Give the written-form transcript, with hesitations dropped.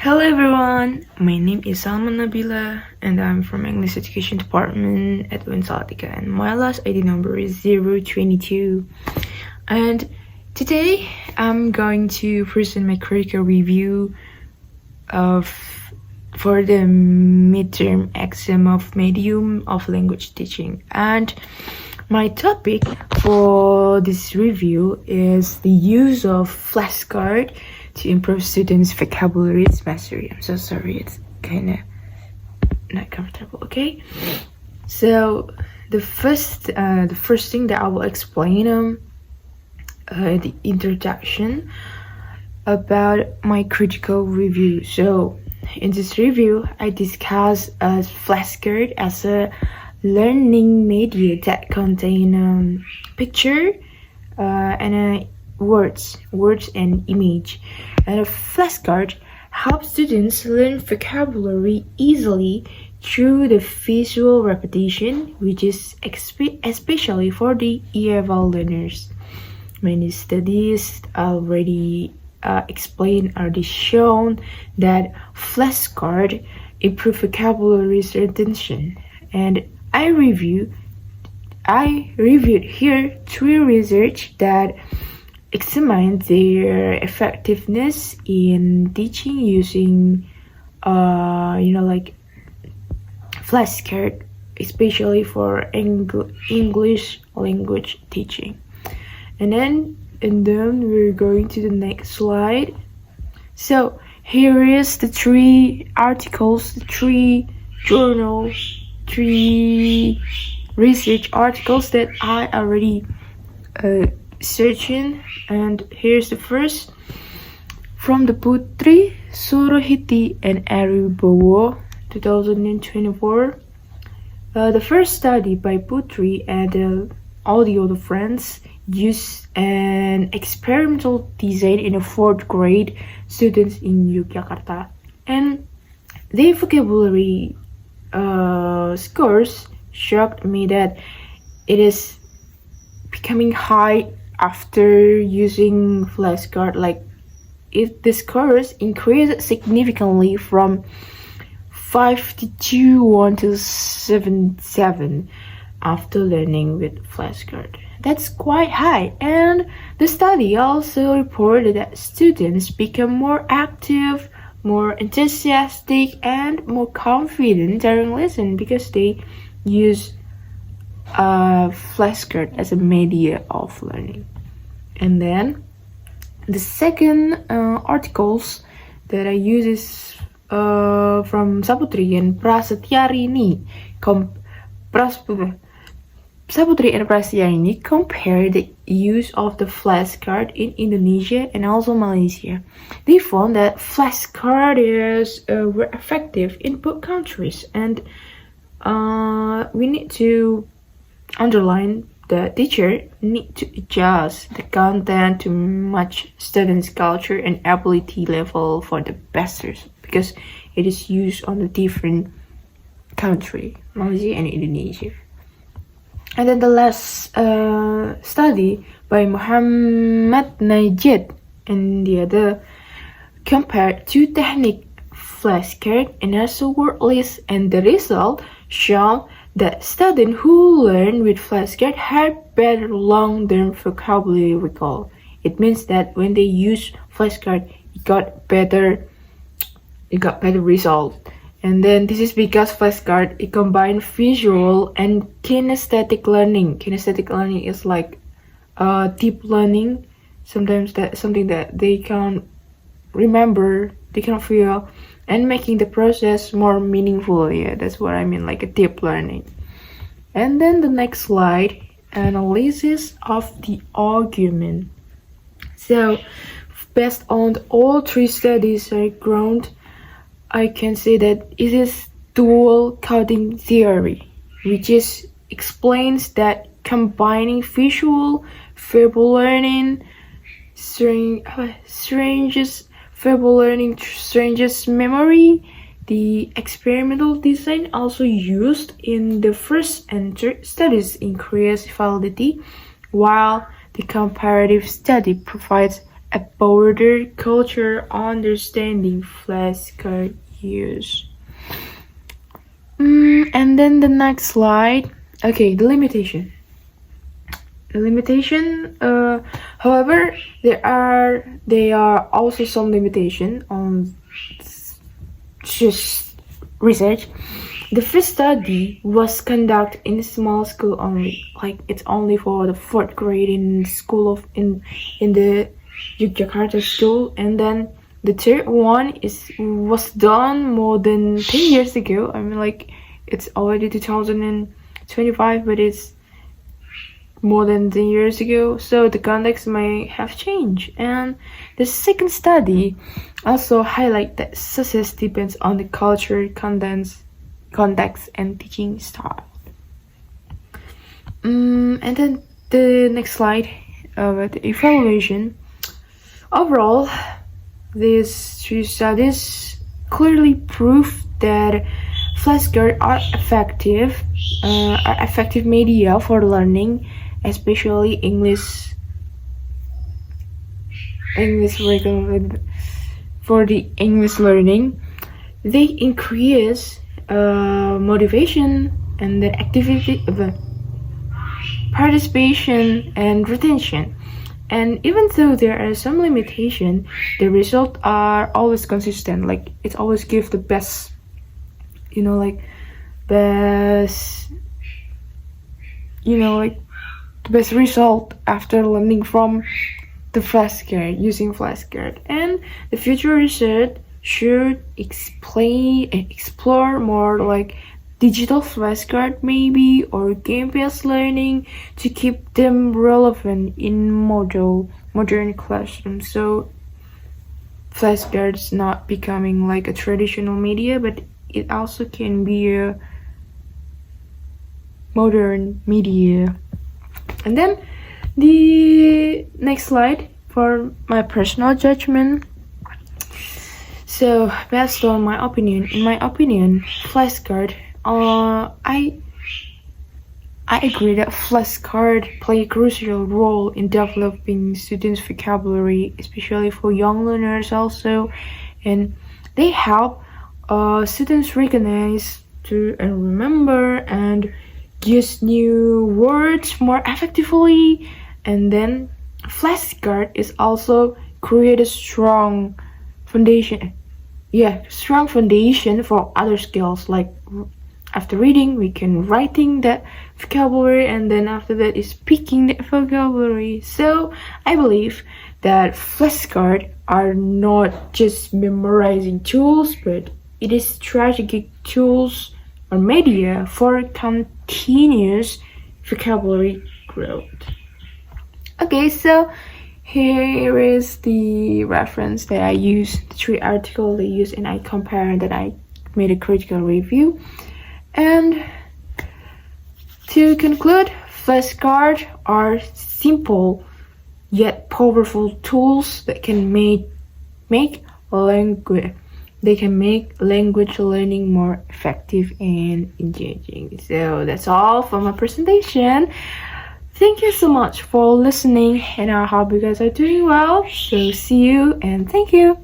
Hello everyone, my name is Salma Nabilla and I'm from English Education Department at UIN Salatiga and my last ID number is 022. And today I'm going to present my critical review for the midterm exam of medium of language teaching. And my topic for this review is the use of flashcard to improve students' vocabulary mastery. I'm so sorry, it's kind of not comfortable. Okay, so the first thing that I will explain the introduction about my critical review. So in this review, I discuss flashcard as a learning media that contain picture and words and image. And a flashcard helps students learn vocabulary easily through the visual repetition, which is especially for the EFL learners. Many studies already already shown that flashcard improve vocabulary retention, and I reviewed here 3 research that examined their effectiveness in teaching using flashcard, especially for English language teaching. And then we're going to the next slide. So here is the 3 articles, the 3 journals, 3 research articles that I already searching, and here's the first from the Putri, Surohiti and Aribowo 2024. The first study by Putri and all the other friends used an experimental design in a 4th grade students in Yogyakarta, and their vocabulary scores shocked me that it is becoming high after using flashcard. Like, if the scores increased significantly from 521 to 77 after learning with flashcard. That's quite high. And the study also reported that students become more active, more enthusiastic, and more confident during lesson because they use flashcard as a media of learning. And then the second articles that I use is from Saputri and Prasetyarini. Saputri and Prasetyarini compare the use of the flashcard in Indonesia and also Malaysia. They found that flashcard is were effective in both countries, and we need to underline the teacher need to adjust the content to match students' culture and ability level for the best result, because it is used on a different country, Malaysia and Indonesia. And then the last study by Muhammad Najid and the other compared 2 technique, flashcard and also word list, and the result shown that students who learn with flashcard had better long-term vocabulary recall. It means that when they use flashcard, it got better result. And then this is because flashcard it combines visual and kinesthetic learning. Kinesthetic learning is like deep learning. Sometimes that's something that they can remember, they can feel, and making the process more meaningful. Yeah, that's what I mean, like a deep learning. And then the next slide, analysis of the argument. So based on all 3 studies I ground, I can say that it is dual coding theory, which explains that combining visual, verbal learning, strangest memory. The experimental design also used in the first and third studies increase validity, while the comparative study provides a broader culture understanding flashcard use. And then the next slide. Okay, the limitation. However, there are also some limitation on just research. The first study was conducted in a small school only, like it's only for the 4th grade in the Yogyakarta school, and then the third one was done more than 10 years ago. I mean, like it's already 2025, but it's more than 10 years ago, so the context may have changed. And the second study also highlight that success depends on the culture, context, and teaching style. And then the next slide, the evaluation. Overall, these 3 studies clearly prove that flashcards are effective media for learning, especially English for the English learning. They increase motivation and the activity participation and retention. And even though there are some limitation, the results are always consistent. Like it always gives the best, the best result after learning from the flashcard, using flashcard. And the future research should explore more like digital flashcard maybe, or game-based learning to keep them relevant in modern classrooms. So flashcards not becoming like a traditional media, but it also can be a modern media. And then the next slide for my personal judgment. So based on my opinion, flashcard, I agree that flashcards play a crucial role in developing students' vocabulary, especially for young learners also, and they help students recognize to and remember and use new words more effectively. And then flashcard is also create a strong foundation for other skills, like after reading we can writing that vocabulary, and then after that is speaking that vocabulary. So I believe that flashcards are not just memorizing tools, but it is strategic tools or media for continuous vocabulary growth. Okay, so here is the reference that I used, the 3 articles I used, and I compared that I made a critical review. And to conclude, flashcards are simple yet powerful tools that can make language learning more effective and engaging. So that's all for my presentation. Thank you so much for listening, and I hope you guys are doing well. So see you and thank you.